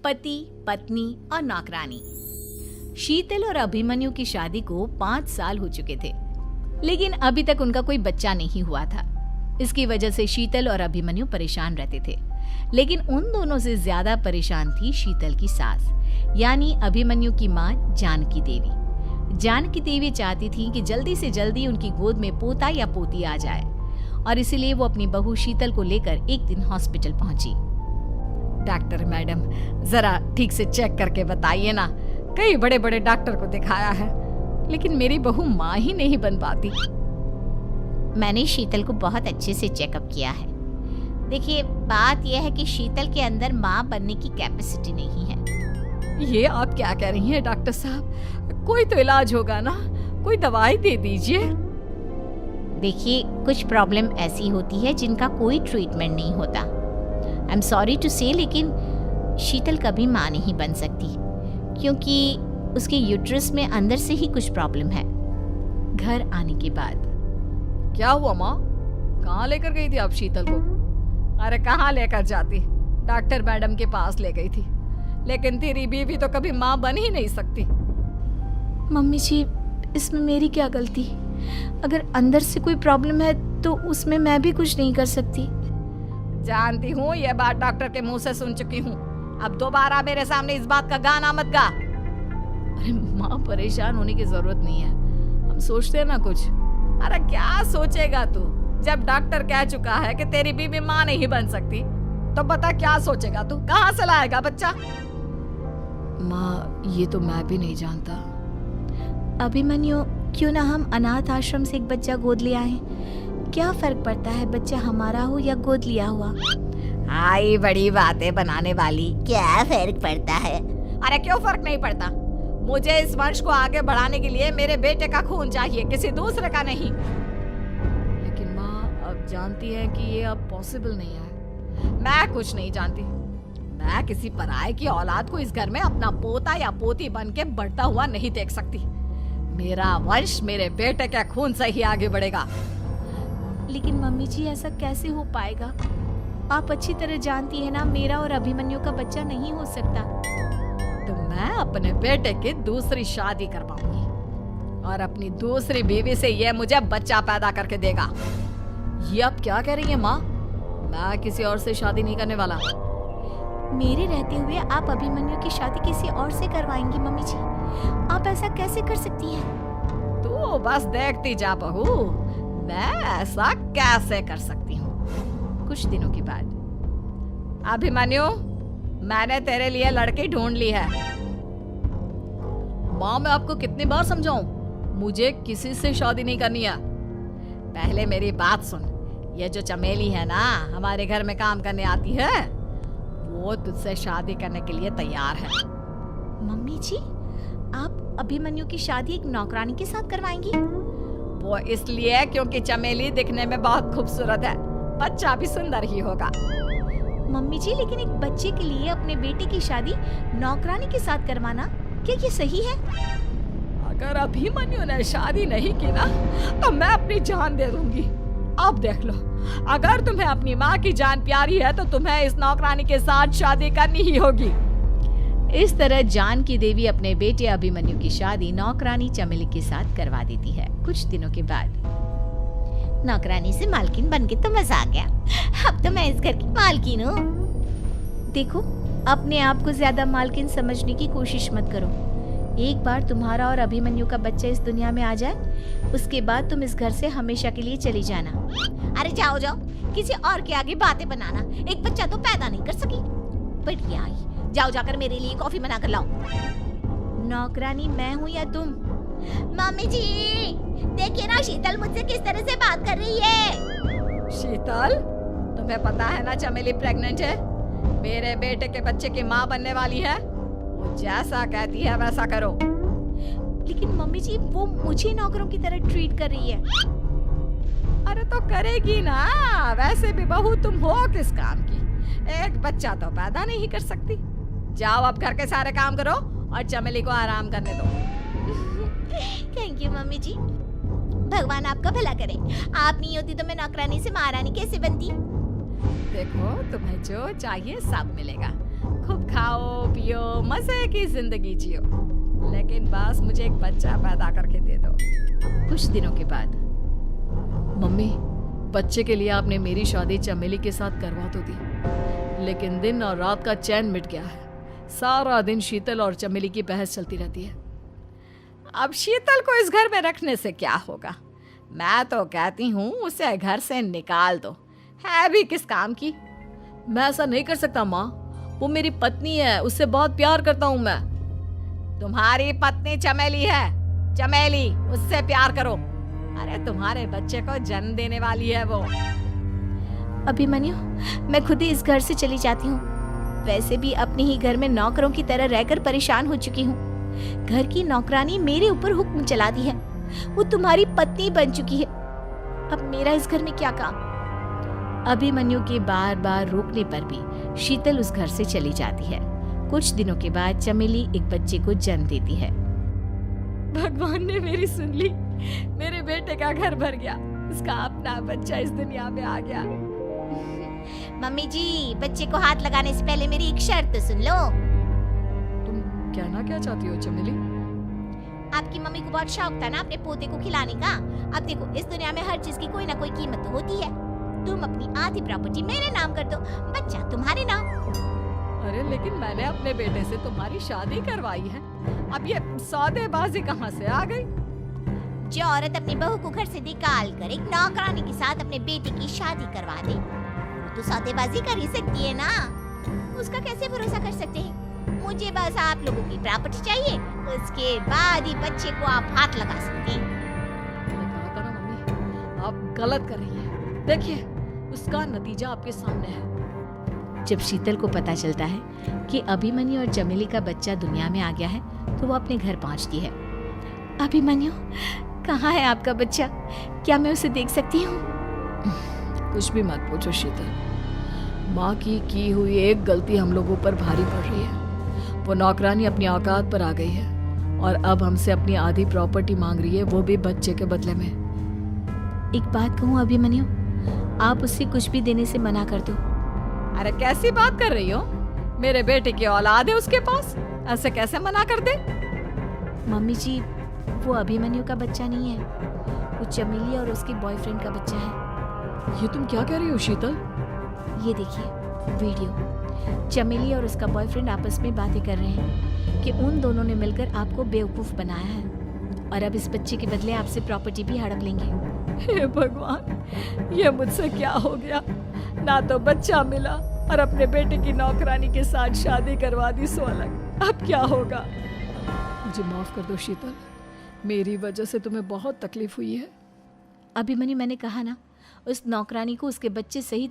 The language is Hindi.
पति, पत्नी और नौकरानी। शीतल और अभिमन्यु की शादी को 5 साल हो चुके थे, लेकिन अभी तक उनका कोई बच्चा नहीं हुआ था। इसकी वजह से शीतल और अभिमन्यु परेशान रहते थे, लेकिन उन दोनों से ज्यादा परेशान थी शीतल की सास, यानी अभिमन्यु की माँ जानकी देवी। जानकी देवी चाहती थी कि जल्दी से जल्दी उनकी गोद में पोता या पोती आ जाए, और इसीलिए वो अपनी बहू शीतल को लेकर एक दिन हॉस्पिटल पहुंची। डॉक्टर मैडम, जरा ठीक से चेक करके बताइए ना। कई बड़े बड़े डॉक्टर को दिखाया है, लेकिन मेरी बहू माँ ही नहीं बन पाती। मैंने शीतल को बहुत अच्छे से चेकअप किया है। देखिए, बात यह है कि शीतल के अंदर माँ बनने की कैपेसिटी नहीं है। ये आप क्या कह रही हैं डॉक्टर साहब? कोई तो इलाज होगा ना, कोई दवाई दे दीजिए। देखिए, कुछ प्रॉब्लम ऐसी होती है जिनका कोई ट्रीटमेंट नहीं होता। आई एम सॉरी टू से, लेकिन शीतल कभी माँ नहीं बन सकती, क्योंकि उसके यूट्रस में अंदर से ही कुछ प्रॉब्लम है। घर आने के बाद क्या हुआ माँ? कहाँ लेकर गई थी आप शीतल को? अरे कहाँ लेकर जाती, डॉक्टर मैडम के पास ले गई थी, लेकिन तेरी बीवी तो कभी माँ बन ही नहीं सकती। मम्मी जी, इसमें मेरी क्या गलती? अगर अंदर से कोई प्रॉब्लम है तो उसमें मैं भी कुछ नहीं कर सकती। जानती हूँ, ये बात डॉक्टर के मुंह से सुन चुकी हूँ। अब दोबारा मेरे सामने इस बात का गाना मत गा। अरे माँ, परेशान होने की जरूरत नहीं है, हम सोचते हैं ना कुछ। अरे क्या सोचेगा तू? जब डॉक्टर कह चुका है कि तेरी बीवी माँ नहीं बन सकती, तो बता क्या सोचेगा तू? कहाँ से लाएगा बच्चा? माँ, ये तो मैं भी नहीं जानता। अभिमन्यु, क्यों ना हम अनाथ आश्रम से एक बच्चा गोद ले आए? क्या फर्क पड़ता है बच्चा हमारा हो या गोद लिया हुआ? आई बड़ी बातें बनाने वाली। क्या फर्क पड़ता है? अरे क्यों फर्क नहीं पड़ता? मुझे इस वंश को आगे बढ़ाने के लिए मेरे बेटे का खून चाहिए, किसी दूसरे का नहीं। लेकिन माँ, अब जानती है कि ये अब पॉसिबल नहीं है। मैं कुछ नहीं जानती। मैं किसी पराये की औलाद को इस घर में अपना पोता या पोती बन के बढ़ता हुआ नहीं देख सकती। मेरा वंश मेरे बेटे के खून से ही आगे बढ़ेगा। लेकिन मम्मी जी, ऐसा कैसे हो पाएगा? आप अच्छी तरह जानती है ना, मेरा और अभिमन्यु का बच्चा नहीं हो सकता। तो मैं अपने बेटे की दूसरी शादी करवाऊंगी और अपनी दूसरी बीवी से ये मुझे बच्चा पैदा करके देगा। ये आप क्या कह रही हैं माँ? मैं किसी और से शादी नहीं करने वाला। मेरे रहते हुए आप अभिमन्यु की शादी किसी और से करवाएंगी? मम्मी जी, आप ऐसा कैसे कर सकती हैं? तू बस देखती जा बहू, मैं ऐसा कैसे कर सकती हूँ। कुछ दिनों के बाद, अभिमन्यु, मैंने तेरे लिए लड़की ढूंढ ली है। माँ, मैं आपको कितनी बार समझाऊं? मुझे किसी से शादी नहीं करनी है। पहले मेरी बात सुन। ये जो चमेली है ना, हमारे घर में काम करने आती है, वो तुझसे शादी करने के लिए तैयार है। मम्मी जी, आप अभिमन्यु की शादी एक नौकरानी के साथ करवाएंगी? वो इसलिए क्योंकि चमेली दिखने में बहुत खूबसूरत है, बच्चा भी सुंदर ही होगा। मम्मी जी, लेकिन एक बच्चे के लिए अपने बेटे की शादी नौकरानी के साथ करवाना, क्या ये सही है? अगर अभिमन्यु ने शादी नहीं की ना, तो मैं अपनी जान दे दूंगी। अब देख लो, अगर तुम्हें अपनी माँ की जान प्यारी है तो तुम्हें इस नौकरानी के साथ शादी करनी ही होगी। इस तरह जानकी देवी अपने बेटे अभिमन्यु की शादी नौकरानी चमेली के साथ करवा देती है। कुछ दिनों के बाद, नौकरानी से मालकिन बन के तो मजा आ गया। अब तो मैं इस घर की मालकिन हूँ। देखो, अपने आप को ज्यादा मालकिन समझने की कोशिश मत करो। एक बार तुम्हारा और अभिमन्यु का बच्चा इस दुनिया में आ जाए, उसके बाद तुम इस घर से हमेशा के लिए चली जाना। अरे जाओ जाओ, किसी और के आगे बातें बनाना। एक बच्चा तो पैदा नहीं कर सकी, बढ़िया आई। जाओ जाकर मेरे लिए कॉफी बना कर लाओ। नौकरानी मैं हूँ या तुम? मम्मी जी, देखिए ना शीतल मुझसे किस तरह से बात कर रही है। शीतल, तुम्हें पता है ना चमेली प्रेग्नेंट है, मेरे बेटे के बच्चे की माँ बनने वाली है। वो जैसा कहती है वैसा करो। लेकिन मम्मी जी, वो मुझे नौकरों की तरह ट्रीट कर रही है। अरे तो करेगी ना, वैसे भी बहू तुम हो किस काम की? एक बच्चा तो पैदा नहीं कर सकती। जाओ अब घर के सारे काम करो और चमेली को आराम करने दो। थैंक यू मम्मी जी, भगवान आपका भला करे। आप नहीं होती तो मैं नौकरानी से महारानी कैसे बनती। देखो, तुम्हें जो चाहिए सब मिलेगा। खूब खाओ मजे की जिंदगी जियो, लेकिन बस मुझे एक बच्चा पैदा करके दे दो। कुछ दिनों के बाद, मम्मी, बच्चे के लिए आपने मेरी शादी चमेली के साथ करवा तो दी, लेकिन दिन और रात का चैन मिट गया है। सारा दिन शीतल और चमेली की बहस चलती रहती है। अब शीतल को इस घर में रखने से क्या होगा? मैं तो कहती हूँ उसे घर से निकाल दो, है भी किस काम की। मैं ऐसा नहीं कर सकता माँ, वो मेरी पत्नी है, उससे बहुत प्यार करता हूँ मैं। तुम्हारी पत्नी चमेली है, चमेली, उससे प्यार करो। अरे तुम्हारे बच्चे को जन्म देने वाली है वो। अभिमन्यु, मैं खुद ही इस घर से चली जाती हूँ। वैसे भी अपने ही घर में नौकरों की तरह रहकर परेशान हो चुकी हूँ। घर की नौकरानी मेरे ऊपर हुक्म चलाती है, वो तुम्हारी पत्नी बन चुकी है। अब मेरा इस घर में क्या काम? अभिमन्यु के बार बार रोकने पर भी शीतल उस घर से चली जाती है। कुछ दिनों के बाद चमेली एक बच्चे को जन्म देती है। भगवान ने मेरी सुन ली, मेरे बेटे का घर भर गया, उसका अपना बच्चा इस दुनिया में आ गया। मम्मी जी, बच्चे को हाथ लगाने से पहले मेरी एक शर्त तो सुन लो। तुम कहना क्या चाहती हो चमेली? आपकी मम्मी को बहुत शौक था ना अपने पोते को खिलाने का। अब देखो, इस दुनिया में हर चीज की कोई ना कोई कीमत तो होती है। तुम अपनी आधी प्रॉपर्टी मेरे नाम कर दो, बच्चा तुम्हारे नाम। अरे लेकिन मैंने अपने बेटे से तुम्हारी शादी करवाई है, अब ये सौदेबाजी कहाँ से आ गई? जो औरत अपनी बहू को घर से निकाल कर एक नौकरानी के साथ अपने बेटे की शादी करवा दे, वो तो सौदेबाजी कर ही सकती है ना। उसका कैसे भरोसा कर सकते हैं? मुझे बस आप लोगों की प्रॉपर्टी चाहिए, उसके बाद ही बच्चे को आप हाथ लगा सकते हैं। मैंने कहा था ना मम्मी, आप गलत कर रही हैं। देखिए, उसका नतीजा आपके सामने है। जब शीतल को पता चलता है कि अभिमन्यु और चमेली का बच्चा दुनिया में आ गया है, तो वो अपने घर पहुंचती है। अभिमन्यु, कहाँ है आपका बच्चा? क्या मैं उसे देख सकती हूँ? कुछ भी मत पूछो शीतल, माँ की हुई एक गलती हम लोगों पर भारी पड़ रही है। वो नौकरानी अपनी औकात पर आ गई है और अब हमसे अपनी आधी प्रॉपर्टी मांग रही है, वो भी बच्चे के बदले में। एक बात कहूँ अभिमन्यु, आप उससे कुछ भी देने से मना कर दो। अरे कैसी बात कर रही हो? मेरे बेटे की औलाद है उसके पास, ऐसे कैसे मना कर दे? मम्मी जी, वो अभिमन्यु का बच्चा नहीं है, वो चमेली और उसके बॉयफ्रेंड का बच्चा है। ये तुम क्या कह रही हो शीतल? ये देखिए वीडियो। चमेली और उसका बॉयफ्रेंड आपस में बातें कर रहे हैं कि उन दोनों ने मिलकर आपको बेवकूफ बनाया है और अब इस बच्चे के बदले आपसे प्रॉपर्टी भी हड़प लेंगे। हे भगवान, ये मुझसे क्या हो गया? ना तो बच्चा मिला और अपने बेटे की नौकरानी के साथ शादी करवा दी, सो अलग। अब क्या होगा? मुझे माफ कर दो शीतल, मेरी वजह से तुम्हें बहुत तकलीफ हुई है। अभिमन्यु, मैंने कहा ना, उस नौकरानी को उसके बच्चे सहित